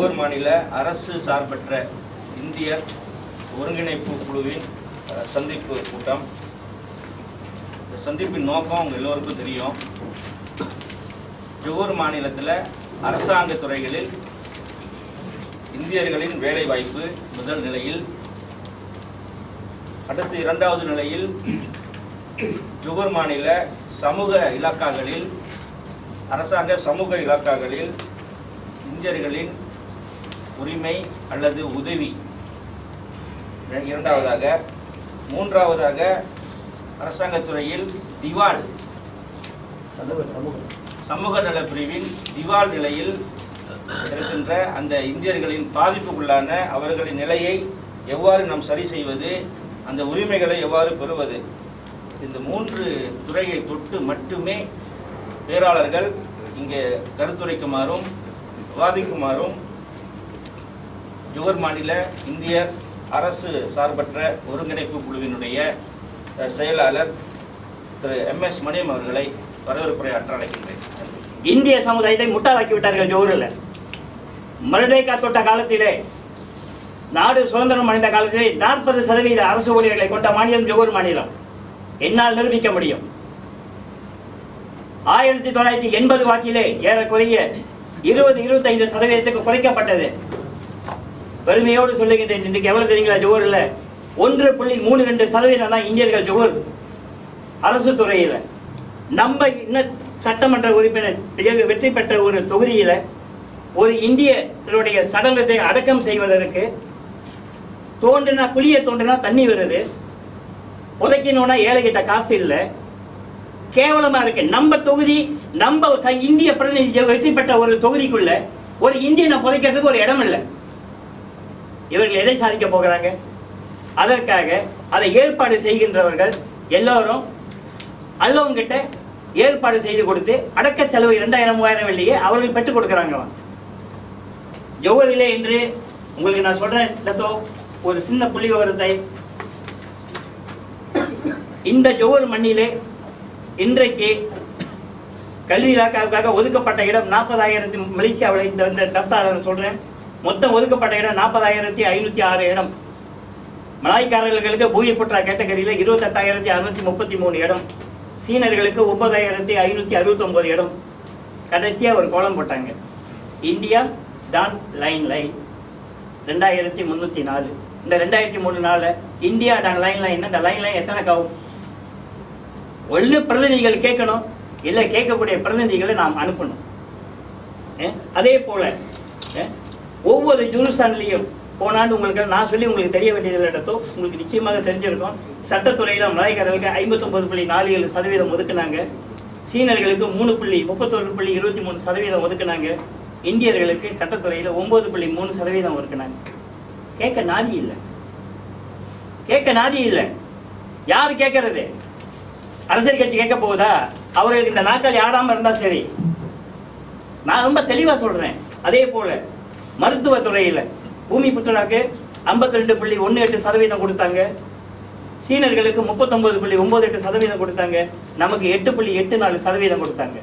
Johor மாநில அரசு சார்பற்ற இந்தியர் ஒருங்கிணைப்பு குழுவின் சந்திப்பு கூட்டம். இந்த சந்திப்பின் நோக்கம் அவங்க எல்லோருக்கும் தெரியும். ஜோகூர் மாநிலத்தில் அரசாங்க துறைகளில் இந்தியர்களின் வேலை வாய்ப்பு முதல் நிலையில், அடுத்து இரண்டாவது நிலையில் ஜோகூர் மாநில சமூக இலாக்காக்களில், அரசாங்க சமூக இலாக்காக்களில் இந்தியர்களின் உரிமை அல்லது உதவி இரண்டாவதாக, மூன்றாவதாக அரசாங்கத்துறையில் திவால் சமூக நல பிரிவின் திவால் நிலையில் இருக்கின்ற அந்த இந்தியர்களின் பாதிப்புக்குள்ளான அவர்களின் நிலையை எவ்வாறு நாம் சரி செய்வது, அந்த உரிமைகளை எவ்வாறு பெறுவது, இந்த மூன்று துறையை தொட்டு மட்டுமே பேராளர்கள் இங்கே கருத்துரைக்குமாறும் விவாதிக்குமாறும் ஜோகூர் மாநில இந்தியர் அரசு சார்பற்ற ஒருங்கிணைப்பு குழுவினுடைய செயலாளர் திரு MS மணியம் அவர்களை வரவேற்புரையாற்ற அழைக்கின்றேன். இந்திய சமுதாயத்தை முட்டாளாக்கி விட்டார்கள். ஜோகூரில் மருடேக்கா தொட்ட காலத்திலே, நாடு சுதந்திரம் அடைந்த காலத்திலே 40% அரசு ஊழியர்களை கொண்ட மாநிலம் ஜோகூர் மாநிலம். என்னால் நிரூபிக்க முடியும். 1980 வாக்கிலே ஏறக்குறைய 20-25% குறைக்கப்பட்டது. பெருமையோடு சொல்லுகின்றேன். இன்றைக்கு எவ்வளவு தெரியுங்களா? ஜோகூரில் 1.32% தான் இந்தியர்கள் ஜோகூர் அரசு துறையில். நம்ம இன்னும் சட்டமன்ற உறுப்பினர் வெற்றி பெற்ற ஒரு தொகுதியில் ஒரு இந்தியருடைய சடலத்தை அடக்கம் செய்வதற்கு தோண்டினா, குழியை தோண்டினா தண்ணி வருது, புதைக்கணும்னா ஏழைகிட்ட காசு இல்லை. கேவலமா இருக்கு. நம்ம தொகுதி, நம்ம இந்திய பிரதிநிதி வெற்றி பெற்ற ஒரு தொகுதிக்குள்ள ஒரு இந்தியனை புதைக்கிறதுக்கு ஒரு இடம் இல்லை. இவர்கள் எதை சாதிக்க போகிறாங்க? அதற்காக அதை ஏற்பாடு செய்கின்றவர்கள் எல்லோரும் அல்லவங்கிட்ட ஏற்பாடு செய்து கொடுத்து அடக்க செலவு 2000-3000 வெள்ளியை அவர்கள் பெற்றுக் கொடுக்குறாங்க. ஜோகூரிலே இன்று உங்களுக்கு நான் சொல்றேன், ஒரு சின்ன புள்ளி விவரத்தை. இந்த ஜோகூர் மண்ணிலே இன்றைக்கு கல்வி இலாக்காவுக்காக ஒதுக்கப்பட்ட இடம் 40,000. மலேசியாவில் இந்த தஸ்தாவில் சொல்றேன், மொத்தம் ஒதுக்கப்பட்ட இடம் 40,506 இடம். மலாய்க்காரர்களுக்கு பூமிபுற்றா கேட்டகரியில் 28,633 இடம். சீனர்களுக்கு 30,569 இடம். கடைசியாக ஒரு கோலம் போட்டாங்க, இந்தியா டான் லைன் 2304. இந்த 2003 இந்தியா டான் லைன் இந்த லைன் எத்தனை காவும்? ஒன்று பிரதிநிதிகள் கேட்கணும், இல்லை கேட்கக்கூடிய பிரதிநிதிகளை நாம் அனுப்பணும். அதே போல ஒவ்வொரு ஜூரிஸ்டான்லையும் போனாண்டு உங்களுக்கு நான் சொல்லி உங்களுக்கு தெரிய வேண்டியது இடத்தோ உங்களுக்கு நிச்சயமாக தெரிஞ்சிருக்கும். சட்டத்துறையில் மலாய்க்காரர்களுக்கு 59.47% ஒதுக்குனாங்க. சீனர்களுக்கு 3.31.23% ஒதுக்குனாங்க. இந்தியர்களுக்கு சட்டத்துறையில் 9.3% ஒதுக்குனாங்க. கேட்க நாதி இல்லை, கேட்க நாதி இல்லை. யார் கேட்கறது? அரசியல் கட்சி கேட்க போகுதா? அவர்களுக்கு இந்த நாட்கள் ஆடாமல் இருந்தால் சரி. நான் ரொம்ப தெளிவாக சொல்றேன். அதே போல மருத்துவத்துறையில் பூமிபுத்ராக்கு 52.18% கொடுத்தாங்க. சீனர்களுக்கு 39.98% கொடுத்தாங்க. நமக்கு 8.84% கொடுத்தாங்க.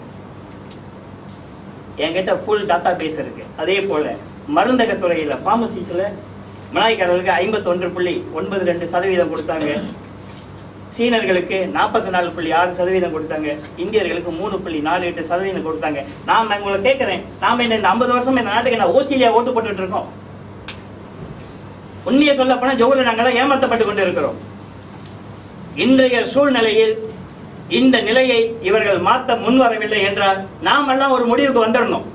என்கிட்ட ஃபுல் டாட்டா பேஸ் இருக்கு. அதே போல மருந்தகத்துறையில் பார்மசிஸில் மலாய்க்காரர்களுக்கு 51.92% கொடுத்தாங்க. சீனர்களுக்கு 44.6% கொடுத்தாங்க. இந்தியர்களுக்கு 3.48% கொடுத்தாங்க. நான் உங்களை கேட்கிறேன், நாம இந்த 50 வருஷம் இந்த நாட்டுக்கு நான் ஓசிலியா ஓட்டு போட்டுட்டு இருக்கோம். உண்மையை சொல்ல போனா ஜோகூரில் நாங்களாம் ஏமாற்றப்பட்டு கொண்டு இருக்கிறோம். இன்றைய சூழ்நிலையில் இந்த நிலையை இவர்கள் மாற்ற முன்வரவில்லை என்றால் நாமெல்லாம் ஒரு முடிவுக்கு வந்துடணும்.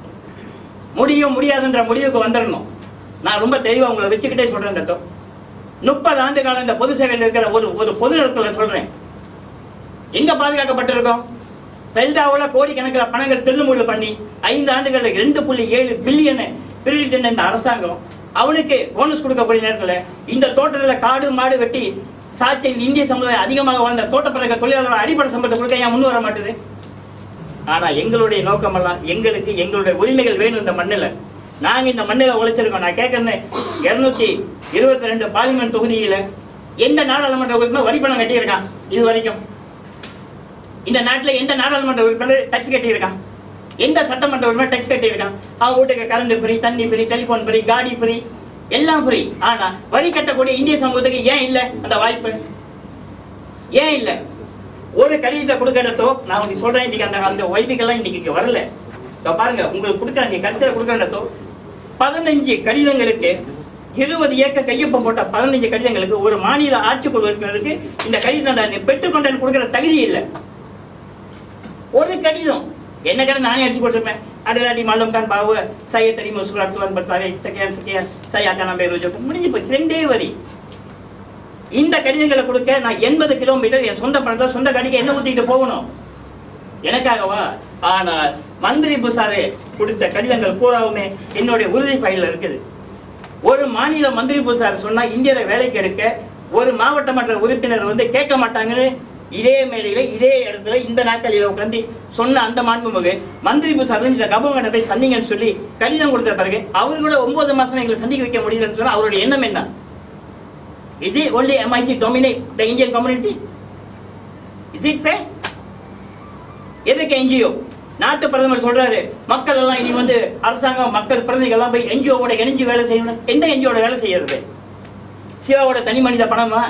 முடியும் முடியாதுன்ற முடிவுக்கு வந்துடணும். நான் ரொம்ப தெளிவாக உங்களை வச்சுக்கிட்டே சொல்றேன். 30 ஆண்டு காலம் இந்த பொது சேவையில் இருக்கிற ஒரு பொது இடத்துல சொல்றேன், எங்க பாதுகாக்கப்பட்டிருக்கோம்? பெல்டாவில் கோடிக்கணக்கில் பணங்கள் திருமுள்ளு பண்ணி 5 ஆண்டுகளில் 2.7 பில்லியனை திருடி தின்ன இந்த அரசாங்கம் அவனுக்கு போனஸ் கொடுக்கக்கூடிய நேரத்தில் இந்த தோட்டத்தில் காடு மாடு வெட்டி சாட்சியில் இந்திய சமுதாயம் அதிகமாக வாழ்ந்த தோட்டப்பிறகு தொழிலாளர்கள் அடிப்படை சம்பளத்தை கொடுக்க ஏன் முன் வர மாட்டுது? ஆனா எங்களுடைய நோக்கமெல்லாம் எங்களுக்கு எங்களுடைய உரிமைகள் வேணும். இந்த மண்ணில் நாங்கள் இந்த மண்ணில் உழைச்சிருக்கோம். நான் கேட்கறேன், 222 பார்லிமெண்ட் தொகுதியில் எந்த நாடாளுமன்ற உறுப்பினர் வரி பணம் கட்டியிருக்கான்? இது வரைக்கும் இந்த நாட்டில் எந்த நாடாளுமன்ற உறுப்பினர் டாக்ஸ் கட்டியிருக்கான்? எந்த சட்டமன்ற உரிமை டெக்ஸ் கட்டியிருக்கான்? அவன் வீட்டுக்கு கரண்ட் ஃப்ரீ, தண்ணி ஃப்ரீ, டெலிஃபோன் ஃப்ரீ, காடி ஃப்ரீ, எல்லாம் ஃப்ரீ. ஆனா வரி கட்டக்கூடிய இந்திய சமூகத்துக்கு ஏன் இல்லை அந்த வாய்ப்பு? ஏன் இல்லை? ஒரு கடிதத்தை கொடுக்கறதோ, நான் உங்களுக்கு சொல்றேன், இன்னைக்கு அந்த வைப்புக்கெல்லாம் இன்னைக்கு இங்க வரல. பாருங்க, உங்களுக்கு கொடுக்குற நீங்க கடைசியில் கொடுக்கறதோ 15 கடிதங்களுக்கு 20 ஏக்கர் கையொப்பம் போட்ட 15 கடிதங்களுக்கு ஒரு மாநில ஆட்சிக்குழு இருக்கிறதுக்கு இந்த கடிதம் பெற்றுக்கொண்டேன் கொடுக்கிற தகுதி இல்லை. ஒரு கடிதம் என்ன கடன் நானே அடிச்சு கொடுத்துருப்பேன். அடலாடி மாலும் கான் பாவு சைய தெரியுமா சுராத்துவான் பத்தாரே செகண்ட் செகண்ட் சையாக்கா நம்பே ரோஜோ முடிஞ்சு போச்சு. 2 வரி. இந்த கடிதங்களை கொடுக்க நான் 80 கிலோமீட்டர் என் சொந்த பணத்தை சொந்த கடிக்க என்ன ஊத்திட்டு போகணும்? எனக்காகவா? ஆனால் மந்திரி புசாரே கொடுத்த கடிதங்கள் பூராவுமே என்னுடைய உறுதி ஃபைல்ல இருக்குது. ஒரு மாநில மந்திரி புசார் சொன்னா இந்தியரை வேலைக்கு எடுக்க ஒரு மாவட்ட மன்ற உறுப்பினர் வந்து கேட்க மாட்டாங்கன்னு இதே மேடையில இதே இடத்துல இந்த நாட்களில் உட்காந்து சொன்ன அந்த மாண்புமிகு மந்திரி புசார் இந்த கபோங்கனை போய் சந்திங்கன்னு சொல்லி கடிதம் கொடுத்த பிறகு அவரு கூட 9 மாசம் எங்களை சந்திக்க வைக்க முடியலன்னு சொன்னா அவருடைய எண்ணம் என்ன? Is it only MIC dominate the Indian community? Is it fair? எதுக்கு NGO? நாட்டு பிரதமர் சொல்றாரு மக்கள் எல்லாம் இனி வந்து அரசாங்கம் மக்கள் பிரதிநிதிகள் எல்லாம் போய் NGO-வோட இணைஞ்சு வேலை செய்யணும். எந்த NGO-வோட வேலை செய்யறது? சிவாவோட தனி மனித பணமா?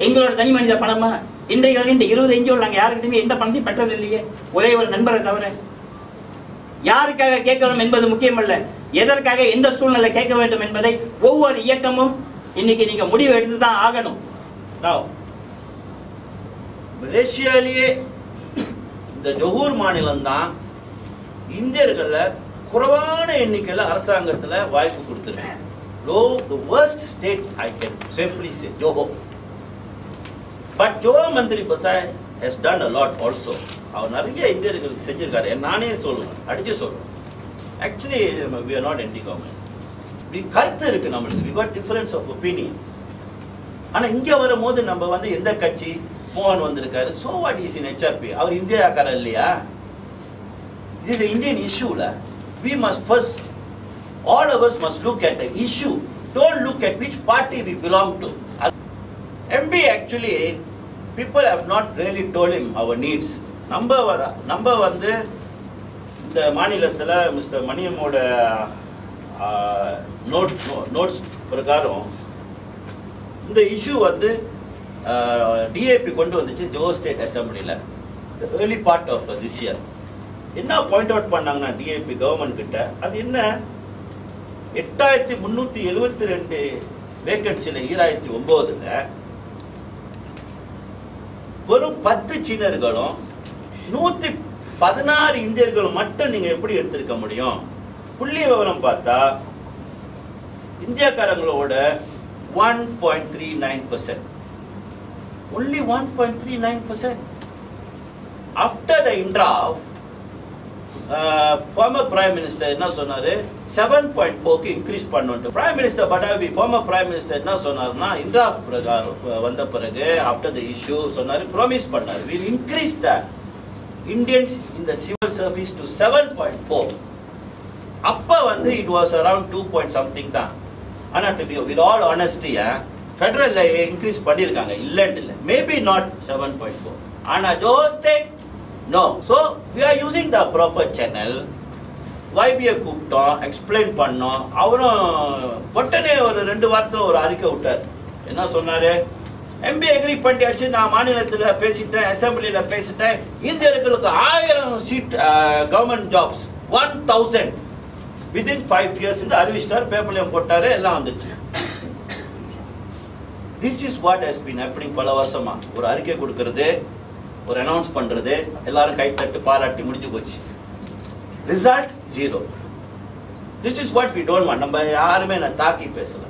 எங்களோட தனி மனித பணமா? இன்றைக்கு வரைக்கும் இந்த 20 NGO நாங்கள் யாருக்கிட்டையுமே எந்த பணத்தையும் பெற்றது இல்லையே, ஒரே ஒரு நண்பரை தவிர. யாருக்காக கேட்கணும் என்பது முக்கியமல்ல, எதற்காக எந்த சூழ்நிலை கேட்க வேண்டும் என்பதை ஒவ்வொரு இயக்கமும் இன்னைக்கு நீங்க முடிவு எடுத்து தான் ஆகணும். மலேசியாலேயே இந்த ஜொஹூர் மாநிலம் தான் இந்தியர்கள குறைவான எண்ணிக்கையில் அரசாங்கத்தில் வாய்ப்பு கொடுத்துருக்கு. The worst state I can safely say, Johor. But Johor Mantri Basai has done a lot also. அவர் நிறைய இந்தியர்களுக்கு செஞ்சிருக்காரு. நானே சொல்லுவேன், அடிச்சு சொல்றேன். Actually, we are not anti-government. கருத்து இருக்கு நம்மளுக்கு, we got difference of opinion. ஆனா இங்க வரும்போது நம்ம வந்து எந்த கட்சி மோகன் வந்திருக்காரு, so what is in HRP? அவர் இந்தியாக்காரர் இல்லையா? This is an Indian issue la. We must first, all of us must look at the issue. Don't look at which party we belong to. MB actually, people have not really told him our needs. நம்ம வந்து இந்த மாநிலத்தில் mister மணியமோட notes பிரகாரம் இந்த issue வந்து DAP கொண்டு வந்துச்சு Johor state அசம்பிளியில் early part of this year. என்ன பாயிண்ட் அவுட் பண்ணாங்கன்னா டிஏபி கவர்மெண்ட் கிட்ட, அது என்ன 8372 வேகன்சியில் 2009 வெறும் 10 சீனர்களும் 116 இந்தியர்களும் மட்டும் நீங்க எப்படி எடுத்திருக்க முடியும்? புள்ளி விவரம் பார்த்தா இந்தியாக்காரங்களோட 1.39%. Only 1.39%. After the INDRAF, former Prime Minister என்ன சொன்னாரு, 7.4க்கு இன்க்ரீஸ் பண்ணணும். Prime Minister Badawi, former Prime Minister என்ன சொன்னாருன்னா, INDRAF வந்த பிறகு after the issue சொன்னாரு, ப்ராமிஸ் பண்ணாரு, we will increase the Indians in the civil service to 7.4. அப்ப வந்து it was around 2 point something தான். ஆனா to be with all honesty, ஃபெடரல்ல இன்க்ரீஸ் பண்ணிருக்காங்க, இல்லன்னு இல்லை, மேபி நாட் 7.4. ஆனா Johor State no. So we are using the proper channel. YBA கூப்பிட்டோம், எக்ஸ்பிளைன் பண்ணோம். அவரும் உடனே ஒரு 2 வாரத்தில் ஒரு அறிக்கை விட்டார். என்ன சொன்னாரு, MB அக்ரி பண்ணியாச்சு, நான் மாநிலத்தில் பேசிட்டேன், அசம்பிளியில் பேசிட்டேன், இந்தியர்களுக்கு 1000 seat government jobs 1000 within 5 years அறிவிச்சிட்டார், பேப்பர்லையும் போட்டாரு, எல்லாம் வந்துச்சு. This is what has been happening. பல வருஷமா ஒரு அறிக்கை கொடுக்கறது, ஒரு அனௌன்ஸ் பண்றது, எல்லாரும் கைத்தட்டு பாராட்டி முடிஞ்சு போச்சு. Result 0. This is what we don't want. நம்ம யாருமே நான் தாக்கி பேசல.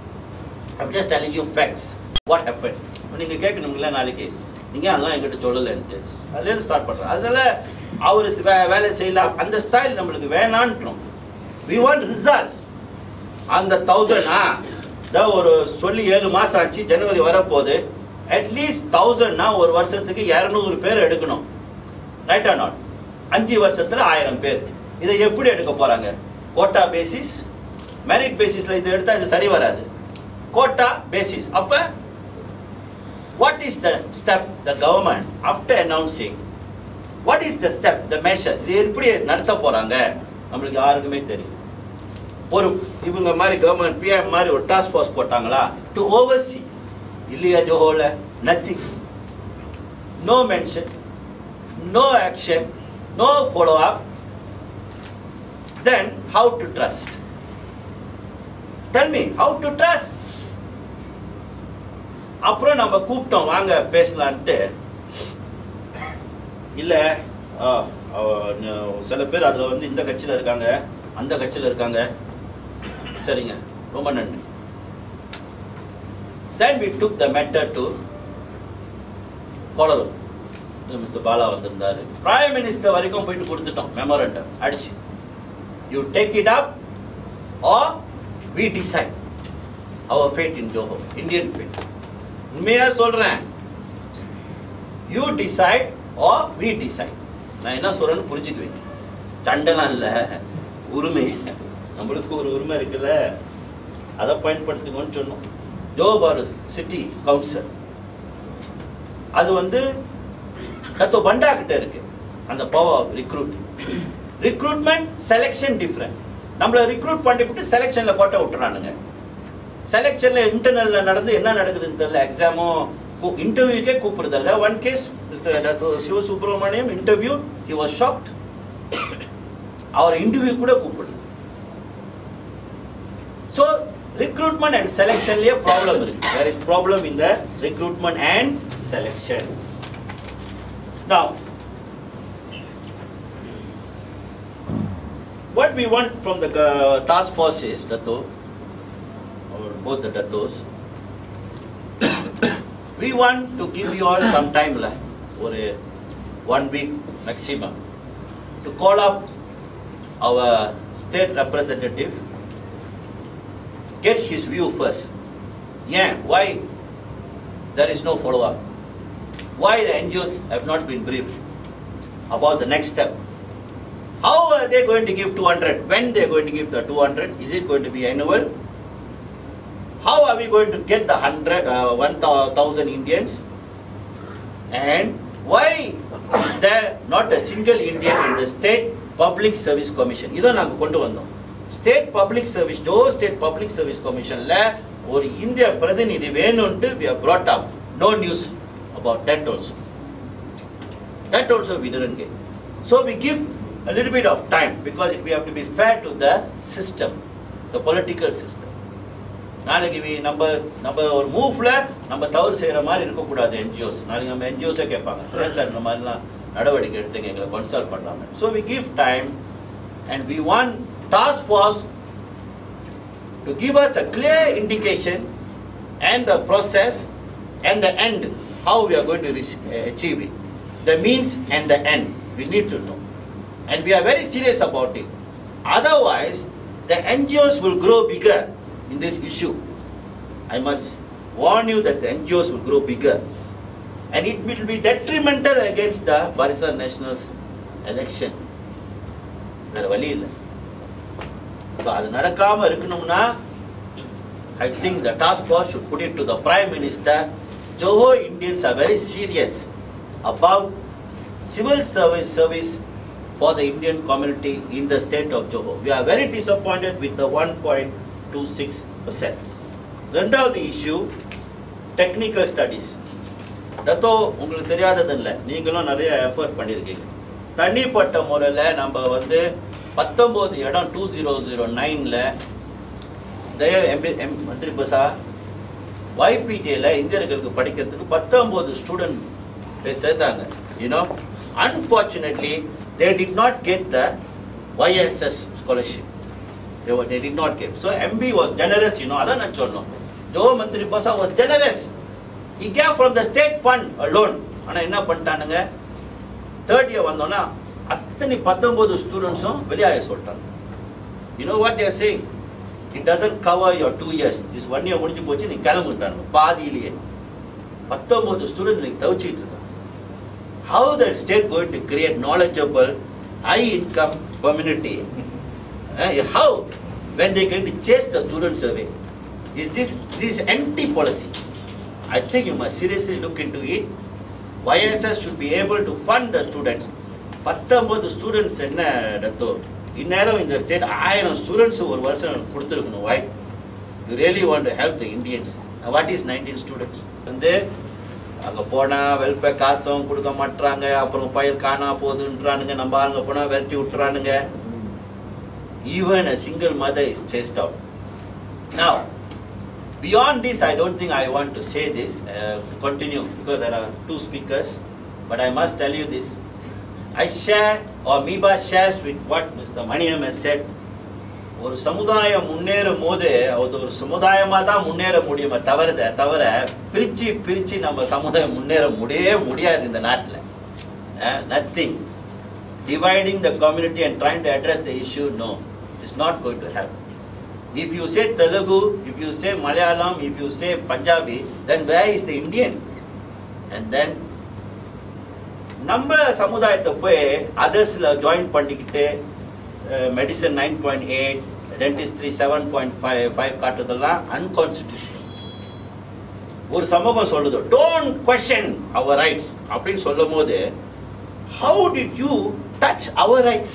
I'm just telling you facts what happen. நீங்க கேட்கணுங்களா நாளைக்கு, நீங்க அதெல்லாம் எங்கிட்ட சொல்லலைன்ட்டு அதுலேருந்து ஸ்டார்ட் பண்றேன். அதனால அவர் வேலை செய்யலாம், அந்த ஸ்டைல் நம்மளுக்கு வேணான்றோம். We want results. அந்த 1000 ஒரு சொல்லி 7 மாசம் ஆச்சு, ஜனவரி வரப்போகுது. அட்லீஸ்ட் 1000 ஒரு வருஷத்துக்கு 200 பேர் எடுக்கணும். Right or not? 5 வருஷத்துல 1000 பேர். இதை எப்படி எடுக்க போறாங்க? கோட்டா பேசிஸ், மெரிட் பேசிஸ்ல இதை எடுத்தா இது சரி வராது. Quota basis. அப்ப what is the step the government after announcing What is the step, the measure? இது எப்படி நடத்த போறாங்க நம்மளுக்கு யாருக்குமே தெரியும். ஒரு இவங்க மாதிரி கவர்மெண்ட் பிஎம் மாதிரி ஒரு டாஸ்க் ஃபோர்ஸ் போட்டாங்களா டு ஓவர்சி இல்லையா ஜோஹோல? Nothing. No mention, no action, no follow up. Then how to trust? Tell me, how to trust? அப்புறம் நம்ம கூப்பிட்டோம் வாங்க பேசலான்ட்டு. இல்லை சில பேர் அதில் வந்து இந்த கட்சியில் இருக்காங்க, அந்த கட்சியில் இருக்காங்க. சரிங்க, ரொம்ப நன்றி. Then we took the matter to Kolarur. Mister Bala வந்திருந்தாரு. பிரைம் மினிஸ்டர் வரைக்கும் போயிட்டு கொடுத்துட்டோம் மெமோரண்டம் அடிச்சு. You take it up or we decide our fate in Johor, Indian fate. உண்மையா சொல்றேன், you decide or we decide. நான் என்ன சொல்றேன்னு புரிஞ்சுக்குவேன். சண்டெல்லாம் இல்லை, உரிமை. நம்மளுக்கு ஒரு உரிமை இருக்குல்ல, அதை பயன்படுத்திக்கோன்னு சொன்னோம். ஜோஹர் சிட்டி கவுன்சில் அது வந்து தத்தோ பண்டா கிட்ட இருக்கு அந்த power recruiting. Recruitment selection different. நம்மளை ரிக்ரூட் பண்ணிவிட்டு செலெக்ஷனில் கோட்டை விட்டுறானுங்க. செலெக்ஷனில் இன்டர்னலில் நடந்து என்ன நடக்குதுன்னு தெரியல. எக்ஸாமும் இன்டர்வியூக்கே கூப்பிடுறதில்ல. One case Sivasubramaniam interview, he was shocked. அவர் இன்டர்வியூ கூட கூப்பிடுது. So recruitment and selection liye problem irukku. There is problem in the recruitment and selection. Now what we want from the task force is, Dato, or both the Datos, we want to give you all some time la, or 1 week maximum, to call up our state representative, get his view first. Yeah, why there is no follow-up? Why the NGOs have not been briefed about the next step? How are they going to give 200? When they are going to give the 200? Is it going to be annual? How are we going to get the 1,000 Indians? And why is there not a single Indian in the State Public Service Commission? Idha naanga kondu vandom. State Public Service, Johor State Public Service Commission la or India pradinidhi venuntu we have brought up. No news about that also. That also we didn't get. So we give a little bit of time because we have to be fair to the system, the political system. நாளைக்கு நம்ம ஒரு மூவ்ல நம்ம தவறு செய்யற மாதிரி இருக்கக்கூடாது. NGOs நாளைக்கு நம்ம NGOஸே கேட்பாங்க, ஏன் சார் இந்த மாதிரிலாம் நடவடிக்கை எடுத்துங்க, எங்களை கன்சல்ட் பண்ணலாமே. So we give time and we want task force to give us a clear indication and the process and the end, how we are going to achieve it, the means and the end. We need to know, and we are very serious about it. Otherwise the NGOs will grow bigger in this issue. I must warn you that the NGOs will grow bigger and it will be detrimental against the Barisan Nationals election. வேற வழி இல்லை. So அது நடக்காம இருக்கணும்னா I think the task force should put it to the Prime Minister. Johor Indians are very serious about civil service for the Indian community in the state of Johor. We are very disappointed with the 1.26%. ரெண்டாவது issue, technical studies. Dato, உங்களுக்கு தெரியாதது இல்லை, நீங்களும் நிறைய effort பண்ணியிருக்கீங்க. தனிப்பட்ட முறையில் நம்ம வந்து 19 இடம் 2009ல மந்திரி பசா YPTல இந்தியர்களுக்கு படிக்கிறதுக்கு 19 ஸ்டூடெண்ட் சேர்த்தாங்க. Unfortunately, they did not get the YSS scholarship. They did not get. So MB was generous, அதான் நான் சொன்னோம். Johor Mantri Basa was generous. He gave from the state fund alone. ஆனா என்ன பண்ணிட்டானுங்க, third year வந்தோன்னா அத்தனை 19 ஸ்டூடெண்ட்ஸும் வெளியாக சொல்லிட்டாங்க. You know what they are saying? It doesn't cover your 2 years. This 1 year முடிஞ்சு போச்சு, நீ கிளம்பிட்டானுங்க பாதியிலேயே. 19 ஸ்டூடெண்ட் நீங்க தவிச்சிட்டு இருக்காங்க. How the state going to create knowledgeable, high income community? How? When they going to chase the students away? Is this empty policy? I think you must seriously look into it. YSS should be able to fund the students 19 students என்ன Dato இந்நேரம் இந்த state 1000 students ஒரு வருஷம் கொடுத்துருக்கணும். Why you really want to help the Indians. What is 19 students வந்து அங்கே போனால் welfare காசும் கொடுக்க மாட்டுறாங்க, அப்புறம் ஃபைல் காணா போகுதுன்றானுங்க, நம்ம ஆளுங்க போனால் விரட்டி விட்டுறானுங்க. Even a single mother is chased out. Now, beyond this, I don't think I want to say this, to continue, because there are 2 speakers, but I must tell you this. I share, or Miba shares with what Mr. Maniam has said. ஒரு சமுதாயம் முன்னேறும் போது அது ஒரு சமுதாயமாக தான் முன்னேற முடியுமே தவிர பிரித்து நம்ம சமுதாயம் முன்னேற முடியாது இந்த நாட்டில். Nothing dividing the community and trying to address the issue, no, it is not going to help. If you say Telugu, if you say Malayalam, if you say Punjabi, then where is the Indian? And then நம்ம சமுதாயத்தை போய் அதர்ஸில் join பண்ணிக்கிட்டு medicine 9.8, dentistry 7.5 காட்டுறதெல்லாம் unconstitutional. ஒரு சமூகம் சொல்லுது don't question our rights அப்படின்னு சொல்லும் போது how did you touch our rights?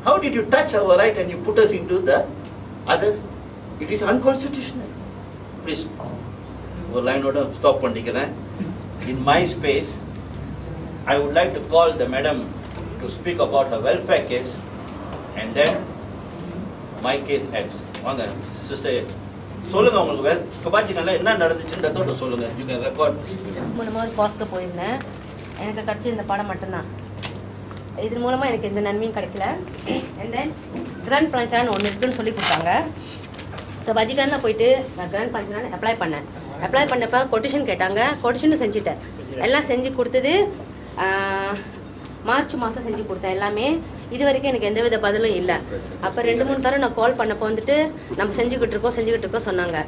How did you touch our right and you put us into the others? It is unconstitutional. Please, ஒரு லைனோட stop பண்ணிக்கிறேன். In my space, I would like to call the madam to speak about her welfare case, and then my case ends. வாங்க sister சொல்லுங்க, உங்களுக்கு கபாச்சிக்கல்ல என்ன நடந்துச்சுன்றதோட சொல்லுங்க. You can record. 3 மாதம் பாஸ்க்கு போயிருந்தேன். எனக்கு கிடச்சி இந்த படம் மட்டும்தான். இது மூலமாக எனக்கு எந்த நன்மையும் கிடைக்கல. அண்ட் தென் கிராண்ட் பஞ்சான் ஒன்று இருக்குன்னு சொல்லி கொடுத்தாங்க. இப்போ பஜிகாரில் போயிட்டு நான் கிராண்ட் பஞ்சான் அப்ளை பண்ணேன். அப்ளை பண்ணப்போ கொட்டேஷன் கேட்டாங்க. கொட்டேஷனும் செஞ்சுட்டேன். எல்லாம் செஞ்சு கொடுத்தது மார்ச் மாதம் செஞ்சு கொடுத்தேன் எல்லாமே. இது வரைக்கும் எனக்கு எந்தவித பதிலும் இல்லை. அப்போ 2-3 தரம் நான் கால் பண்ணப்போ வந்துட்டு நம்ம செஞ்சுக்கிட்டு இருக்கோம் சொன்னாங்க.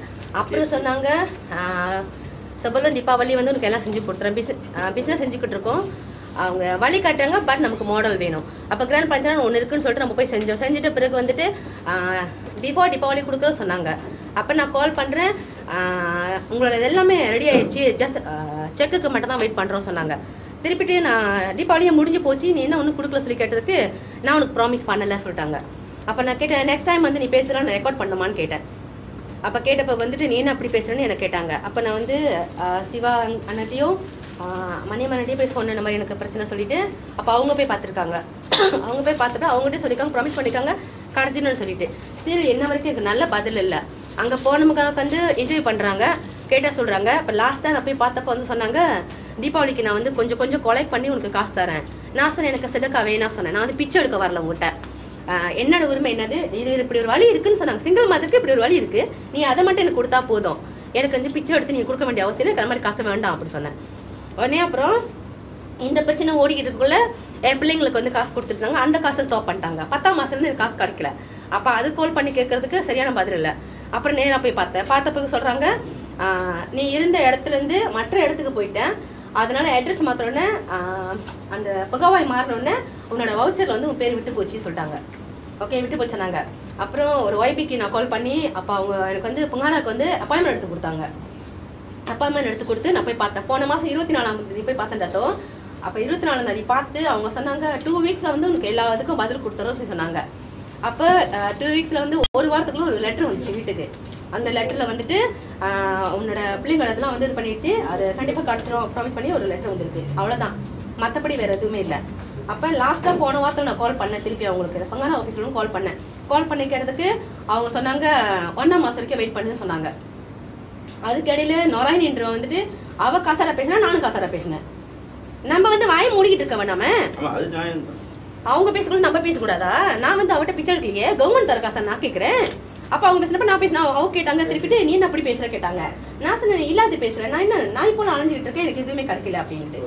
அப்புறம் சொன்னாங்க சபலம் தீபாவளி வந்து உனக்கு எல்லாம் செஞ்சு கொடுத்துறேன், பிஸ்னஸ் செஞ்சுக்கிட்டு இருக்கோம், அவங்க வழி காட்டுறாங்க, பட் நமக்கு மாடல் வேணும். அப்போ கிராண்ட் பஞ்சான் ஒன்று இருக்குன்னு சொல்லிட்டு நம்ம போய் செஞ்சுட்டு பிறகு வந்துட்டு பிஃபோர் தீபாவளி கொடுக்குற சொன்னாங்க. அப்போ நான் கால் பண்ணுறேன், உங்களோட எல்லாமே ரெடி ஆயிடுச்சு, ஜஸ்ட் செக்குக்கு மட்டும் தான் வெயிட் பண்ணுறோம் சொன்னாங்க. திருப்பிட்டு நான் தீபாவளியை முடிஞ்சு போச்சு, நீ என்ன ஒன்றும் கொடுக்கல சொல்லி கேட்டதுக்கு நான் உனக்கு ப்ராமிஸ் பண்ணலை சொல்லிட்டாங்க. அப்போ நான் கேட்டேன், நெக்ஸ்ட் டைம் வந்து நீ பேசுகிறான்னு ரெக்கார்ட் பண்ணுமான்னு கேட்டேன். அப்போ கேட்டப்போ வந்துட்டு நீ என்ன அப்படி பேசுகிறேன்னு எனக்கு கேட்டாங்க. அப்போ நான் வந்து சிவா அண்ணட்டையும் மணியம் அண்ணட்டையும் போய் சொன்ன மாதிரி எனக்கு பிரச்சனை சொல்லிவிட்டு, அப்போ அவங்க போய் பார்த்துருக்காங்க. அவங்க போய் பார்த்துட்டு அவங்ககிட்ட சொல்லியிருக்காங்க, ப்ராமிஸ் பண்ணியிருக்காங்க கடைச்சின்னு சொல்லிட்டு. ஸ்டில் என்ன வரைக்கும் எனக்கு நல்ல பதில் இல்லை. அங்கே போனமுக்காக வந்து இன்டர்வியூ பண்ணுறாங்க, கேட்டால் சொல்கிறாங்க. இப்போ லாஸ்ட்டாக நான் போய் பார்த்தப்போ வந்து சொன்னாங்க, தீபாவளிக்கு நான் வந்து கொஞ்சம் கொலெக்ட் பண்ணி உனக்கு காசு தரேன். நான் சொன்னேன் எனக்கு சிதக்கா வேணா சொன்னேன், நான் வந்து பிச்சை எடுக்க வரல உங்கள்கிட்ட, என்னோட உரிமை என்னது, இது இப்படி ஒரு வழி இருக்குன்னு சொன்னாங்க, சிங்கிள் மதருக்கு இப்படி ஒரு வழி இருக்கு, நீ அதை மட்டும் எனக்கு கொடுத்தா போதும், எனக்கு வந்து பிச்சை எடுத்து நீ கொடுக்க வேண்டிய அவசியம் இல்லை, மாதிரி காசு வேண்டாம் அப்படி சொன்னேன். உடனே அப்புறம் இந்த பிரச்சனை ஓடிக்கிட்டு இருக்குள்ள என் பிள்ளைங்களுக்கு வந்து காசு கொடுத்துருந்தாங்க, அந்த காசை ஸ்டாப் பண்ணிட்டாங்க. 10ஆம் மாசத்துலேருந்து எனக்கு காசு கிடைக்கல. அப்போ அது கால் பண்ணி கேட்கறதுக்கு சரியான பதில் இல்லை. அப்புறம் நேராக போய் பார்த்த பிறகு சொல்கிறாங்க, நீ இருந்த இடத்துலேருந்து மற்ற இடத்துக்கு போயிட்டேன், அதனால அட்ரஸ் மாத்திரோடனே அந்த புகவாய் மாறினோடனே உன்னோட வவுச்சரில் வந்து உன் பேர் விட்டு போச்சு சொல்லிட்டாங்க. ஓகே, விட்டு போச்சு சொன்னாங்க. அப்புறம் ஒரு ஒய்பிக்கு நான் கால் பண்ணி, அப்போ அவங்க எனக்கு வந்து புங்கானாக்கு வந்து அப்பாயின்மெண்ட் எடுத்து கொடுத்தாங்க. அப்பாயின்மெண்ட் எடுத்து கொடுத்து நான் போய் பார்த்தேன். போன மாதம் 24ஆம் தேதி போய் பார்த்தேன்டாத்தோ. அப்போ 24ஆம் தேதி பார்த்து அவங்க சொன்னாங்க 2 வீக்ஸில் வந்து உனக்கு எல்லா இதுக்கும் பதில் கொடுத்துறோம் சொல்லி சொன்னாங்க. அப்போ 2 வீக்ஸில் வந்து ஒரு வாரத்துக்குள்ள ஒரு லெட்டர் வந்துச்சு வீட்டுக்கு. அந்த லெட்டரில் வந்துட்டு உன்னோட பிள்ளைங்களெல்லாம் வந்து இது பண்ணிடுச்சு, அது கண்டிப்பாக கிடச்சிரும் ப்ராமிஸ் பண்ணி ஒரு லெட்டர் வந்துருக்கு, அவ்வளோதான், மற்றபடி வேறு எதுவுமே இல்லை. அப்போ லாஸ்ட்டாக போன வாரத்தில் நான் கால் பண்ணேன் திருப்பி அவங்களுக்கு, பங்கான ஆஃபீஸில் கால் பண்ணேன். கால் பண்ணிக்கிறதுக்கு அவங்க சொன்னாங்க 1ஆம் மாதம் வரைக்கும் வெயிட் பண்ணுன்னு சொன்னாங்க. அதுக்கிடையில நொராயினின்ற வந்துட்டு அவள் காசார பேசினா, நானும் காசார பேசினேன். நம்ம வந்து வாயை மூடிக்கிட்டு இருக்க வேணாம, அவங்க பேசக்கூடாது நம்ம பேசக்கூடாதா? நான் வந்து அவட்ட பிச்சை எடுக்கலையே, கவர்மெண்ட் தர காசா நான் கேட்குறேன். அப்போ அவங்க பேசினப்ப நான் பேசினா அவங்க கேட்டாங்க, திருப்பிட்டு நீ என்ன அப்படி பேசுற கேட்டாங்க. நான் சொன்னேன் இல்லாத பேசுறேன், நான் என்ன நான் இப்போ அலைஞ்சிக்கிட்டு இருக்கேன், எனக்கு எதுவுமே கிடைக்கல அப்படின்ட்டு.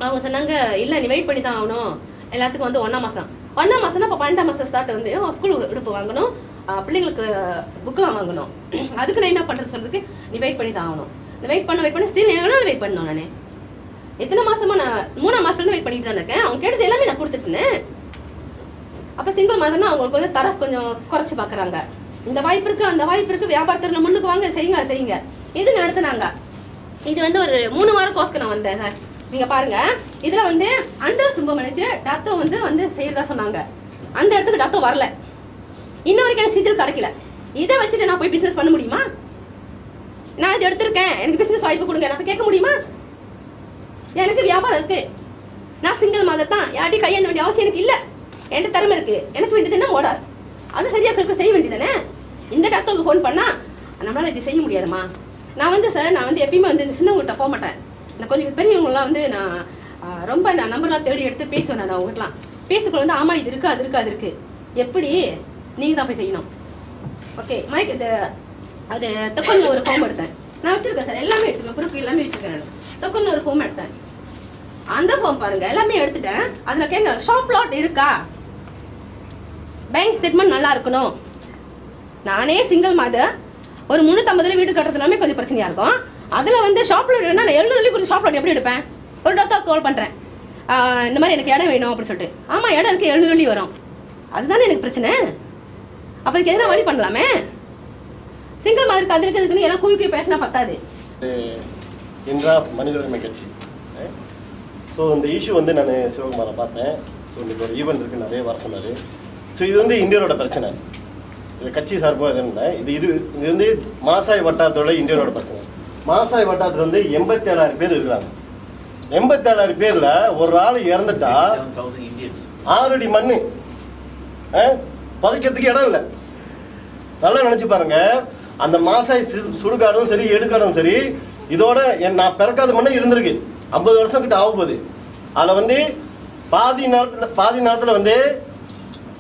அவங்க சொன்னாங்க இல்லை நீ வெயிட் பண்ணி தான் ஆகணும், எல்லாத்துக்கும் வந்து 1ஆம் மாதம் 1ஆம் மாதம்னா இப்போ 12ஆம் மாதம் ஸ்டார்ட் வந்து ஸ்கூல் உடுப்பு வாங்கணும், பிள்ளைங்களுக்கு புக்கெலாம் வாங்கணும், அதுக்கு நான் என்ன பண்ணுறது சொல்றதுக்கு நீ வெயிட் பண்ணி தான் ஆகணும். வெயிட் பண்ண ஸ்டில் எவ்வளோ வெயிட் பண்ணணும், நான் எத்தனை மாசமா நான் 3ஆம் மாசத்துலேருந்து வெயிட் பண்ணிட்டு தான் இருக்கேன். அவங்க கேட்டது எல்லாமே நான் கொடுத்துட்டேன். அப்போ சிங்கிள் மதம்னா அவங்களுக்கு வந்து தர கொஞ்சம் குறைச்சி பார்க்குறாங்க. இந்த வாய்ப்பு இருக்கு அந்த வாய்ப்பு இருக்கு, வியாபாரத்தில் முன்னுக்கு வாங்க செய்யுங்க. இது நடத்துனாங்க. இது வந்து ஒரு 3 வாரம் கோர்ஸ்க்கு நான் வந்தேன் சார். நீங்க பாருங்க, இதுல வந்து அண்டர் சும்பமணிச்சு டத்தோ வந்து செய்யறதா சொன்னாங்க. அந்த இடத்துக்கு டத்தோ வரல. இன்ன வரைக்கும் எனக்கு சீஜல் கிடைக்கல. இதை வச்சுட்டு நான் போய் பிசினஸ் பண்ண முடியுமா? நான் இது எடுத்திருக்கேன், எனக்கு பிசினஸ் வாய்ப்பு கொடுங்க, நான் கேட்க முடியுமா? எனக்கு வியாபாரம் இருக்கு, நான் சிங்கிள் மதர் தான், யார்ட்டையும் கையேந்த வேண்டிய அவசியம் எனக்கு இல்ல. என்கிட்ட திறமை இருக்கு, எனக்கு வேண்டியதுன்னா ஓடாது, அது சரியா செய்ய வேண்டியதானே. இந்த டத்தோக்கு ஃபோன் பண்ணா நம்மளால இது செய்ய முடியாதுமா. நான் வந்து சார், நான் வந்து எப்பயுமே வந்து இந்த சின்னவங்கள்ட்ட போக மாட்டேன். நான் கொஞ்சம் பெரியவங்களாம் வந்து நான் ரொம்ப நான் நம்பர்லாம் தேடி எடுத்து பேசுவேன். நான் அவங்ககிட்டலாம் பேசிக்கொள்ள வந்து ஆமா இது இருக்கு அது இருக்கு அது இருக்கு, எப்படி நீங்க தான் போய் செய்யணும். ஓகே மைக் இது அது தொக்கன்ல ஒரு ஃபார்ம் எடுத்தேன் நான், வச்சிருக்கேன் சார், எல்லாமே வச்சிருக்கேன், ப்ரூஃப் எல்லாமே வச்சிருக்கேன். நான் தொக்கன்ல ஒரு ஃபார்ம் எடுத்தேன், அந்த ஃபார்ம் பாருங்க எல்லாமே எடுத்துட்டேன். அதுல கேட்க ஷாப் லாட் இருக்கா, பேங்க் ஸ்டேட்மெண்ட் நல்லா இருக்கணும். நானே சிங்கிள் மதர், ஒரு 350 வீடு கட்டுறதுனாமே கொஞ்சம் பிரச்சனையா இருக்கும். அதுல வந்து ஷாப் லாட் வேணா நான் 700 கொடுத்து ஷாப் லாட் எப்படி எடுப்பேன்? ஒரு டாக்டர் கால் பண்றேன், இந்த மாதிரி எனக்கு இடம் வேணும் அப்படின்னு சொல்லிட்டு. ஆமா இடம் இருக்கு, 700 வரும், அதுதானே எனக்கு பிரச்சனை. அப்ப இதுக்கு எதனா வழி பண்ணலாமே. சிங்கிள் மதருக்கு அது இருக்குன்னு எல்லாம் கூவி பேசினா பத்தாது. இன்றா மனித உரிமை கட்சி. ஸோ இந்த இஷ்யூ வந்து நான் சிவகுமாரை பார்த்தேன். ஸோ இன்னைக்கு ஒரு ஈவெண்ட் இருக்குது, நிறைய வர சொன்னார். ஸோ இது வந்து இந்தியரோட பிரச்சனை, இது கட்சி சார்பாக எதுவும் இல்லை. இது வந்து மாசாய் வட்டாரத்தோட இந்தியரோட பிரச்சனை. மாசாய் வட்டாரத்தில் வந்து 87,000 பேர் இருக்கிறாங்க. 87,000 பேரில் ஒரு ஆள் இறந்துட்டா 6 அடி மண் புதைக்கிறதுக்கு இடம் இல்லை. நல்லா நினச்சி பாருங்க, அந்த மாசாய் சுடுகாடும் சரி எடுக்காடும் சரி, இதோட நான் பிறக்காத மண்ணு இருந்திருக்கு. 50 வருஷம் கிட்ட ஆக போகுது. அதில் வந்து பாதி நேரத்தில் வந்து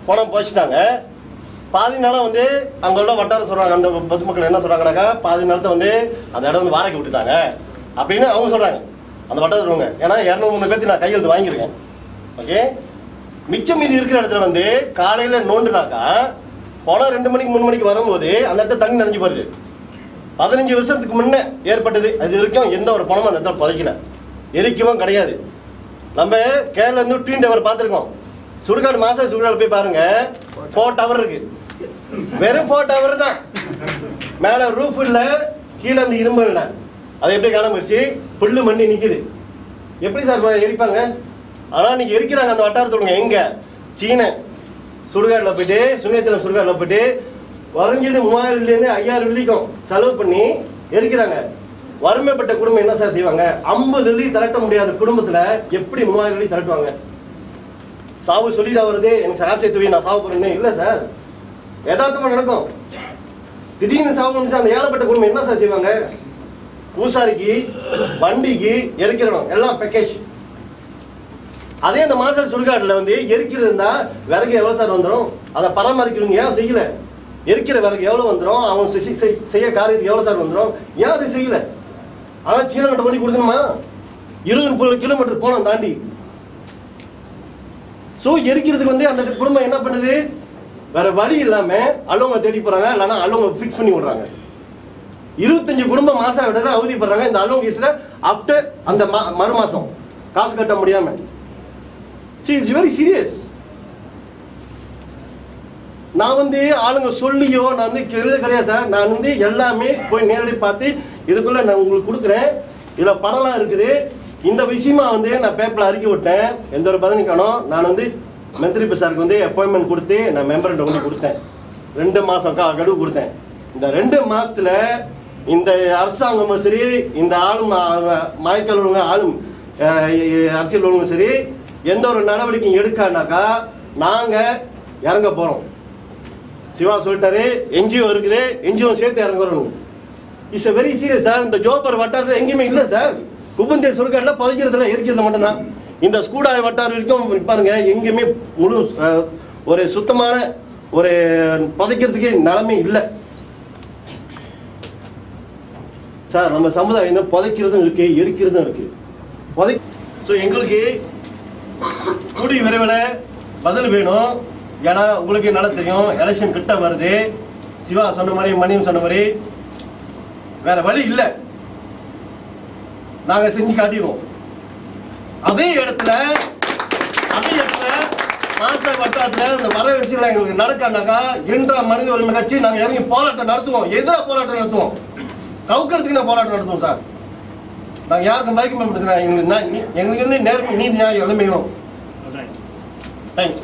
பணம் போச்சுட்டாங்க, பாதி நேரம் வந்து அங்களோட வட்டாரம் சொல்கிறாங்க. அந்த பொதுமக்கள் என்ன சொல்கிறாங்கனாக்கா, பாதி நேரத்தை வந்து அந்த இடம் வந்து வாடகை விட்டுட்டாங்க அப்படின்னு அவங்க சொல்கிறாங்க, அந்த வட்டாரம் சொல்லுவாங்க. ஏன்னா 200-300 பேர்த்து நான் கையெழுத்து வாங்கியிருக்கேன். ஓகே, மிச்சம் மீதி இருக்கிற இடத்துல வந்து காலையில் நோண்டுனாக்கா பணம் 2 மணிக்கு 3 மணிக்கு வரும்போது அந்த இடத்துல தண்ணி நனைஞ்சு போடுது. 15 வருஷத்துக்கு முன்னே ஏற்பட்டது. அது வரைக்கும் எந்த ஒரு பணமும் அந்த இடத்துல புதைக்கல, எரிக்கவும் கிடையாது. நம்ம கேரளா ட்வீன் டவர் பார்த்துருக்கோம். சுடுகாடு மாசம் சுடுகாடு போய் பாருங்க, 4 டவர் இருக்கு, வெறும் 4 டவர் தான். மேலே ரூஃப் இல்லை, கீழே அந்த இரும்பு இல்லை. அது எப்படி காணாம போயிடுச்சு, புல்லு மண்ணி நிற்குது. எப்படி சார் எரிப்பாங்க? ஆனால் இன்னைக்கு எரிக்கிறாங்க அந்த வட்டாரத்தோடுங்க. எங்க சீன சுடுகாட்டில் போயிட்டு, சுண்ணத்தில் சுடுகாட்டில் போயிட்டு குறைஞ்சது 3000 5000 வெள்ளிக்கும் செலவு பண்ணி எரிக்கிறாங்க. வறுமைப்பட்ட குடும்பம் என்ன சார் செய்வாங்க? 50 வெள்ளி திரட்ட முடியாத குடும்பத்தில் எப்படி 3000 வெள்ளி திரட்டுவாங்க? சாவு சொல்லிட்டா வருது, எனக்கு ஆசை தூவி நான் சாவு போறேன்னு இல்லை சார், யதார்த்தமாக நடக்கும். திடீர்னு சாவு வந்துச்சு, அந்த ஏழப்பட்ட குடும்பம் என்ன சார் செய்வாங்க? பூசாரிக்கு வண்டிக்கு எரிக்கிறோம், எல்லாம் பேக்கேஜ். அதே அந்த மாசல் சுடுகாட்டில் வந்து எரிக்கிறது இருந்தா விறகு எவ்வளோ சார் வந்துடும்? அதை பராமரிக்கிறவங்க ஏன் செய்யல? எரிக்கிற விறகு எவ்வளோ வந்துடும்? அவன் செய்ய காரியத்துக்கு எவ்வளோ சார் வந்துடும்? ஏன் அதை செய்யல? ஆனால் சீன கட்ட பண்ணி கொடுக்கணுமா? 20-30 கிலோமீட்டர் போனோம் தாண்டி. ஸோ எரிக்கிறதுக்கு வந்து அந்த குடும்பம் என்ன பண்ணுது? வேற வழி இல்லாம அல்லவங்க தேடி போறாங்க, இல்லைன்னா அல்லவங்க ஃபிக்ஸ் பண்ணி விடுறாங்க. 25 குடும்பம் மாசம் விட அவதிப்படுறாங்க இந்த அல்லவங்க கேஸ்ல. ஆஃப்டர் அந்த மறு மாசம் காசு கட்ட முடியாம. It's very serious. நான் வந்து ஆளுங்க சொல்லியோ நான் வந்து எழுத கிடையாது சார். நான் வந்து எல்லாமே போய் நேரடி பார்த்து இதுக்குள்ள நான் உங்களுக்கு கொடுக்குறேன். இதுல படம்லாம் இருக்குது. இந்த விஷயமா வந்து நான் பேப்பர்ல அறிக்கை விட்டேன், எந்த ஒரு பதிலும் காணோம். நான் வந்து மந்திரி சாருக்கு வந்து அப்பாயின்மெண்ட் கொடுத்து நான் மெம்பர்கிட்ட கொண்டு கொடுத்தேன். 2 மாசம் கடுவு கொடுத்தேன். இந்த 2 மாசத்துல இந்த அரசாங்கமும் சரி, இந்த ஆளும் மாய்க்கல் உள்ளவங்க ஆளும் அரசியல் உள்ளவங்க சரி, எந்த ஒரு நடவடிக்கையும் எடுக்கானாக்கா நாங்க இறங்க போறோம். சிவா சொல்லிட்டாரு, என்ஜிஓ இருக்குது, என்ஜிஓ சேர்த்து இறங்குறோம். It's very serious sir. இந்த ஜோப்பர் வட்டாரத்தில் எங்கேயுமே இல்லை சார். குபந்தே சுடுகாட்டில் புதைக்கிறதுல எரிக்கிறது மட்டும்தான். இந்த ஸ்கூடாய் வட்டாரம் வரைக்கும் பாருங்க, எங்கேயுமே முழு ஒரு சுத்தமான ஒரு புதைக்கிறதுக்கு நிலைமை இல்லை சார். நம்ம சமுதாயம் புதைக்கிறதும் இருக்கு, எரிக்கிறதும் இருக்கு. ஸோ எங்களுக்கு கூடிய விரைவில் பதில் வேணும். ஏன்னா உங்களுக்கு நல்லா தெரியும், எலெக்ஷன் கிட்ட வருது. சிவா சொன்ன மாதிரி, மணியம் சொன்ன மாதிரி வேற வழி இல்லை, நாங்க செஞ்சு காட்டிடுவோம். அதே இடத்துல மாசாய் வட்டாரத்தில் இந்த வர விஷயம் எங்களுக்கு நடக்கானாக்கா என்ற மனித உரிமை கட்சி நாங்கள் இறங்கி போராட்டம் நடத்துவோம். எதிராக போராட்டம் நடத்துவோம், கவுக்கிறதுக்கு நான் போராட்டம் நடத்துவோம் சார். நாங்கள் யாருக்கும் மயக்கம் எங்களுக்கு வந்து நேர்மை நீதி நியாயம் எல்லாமே வேணும். தேங்க்ஸ்.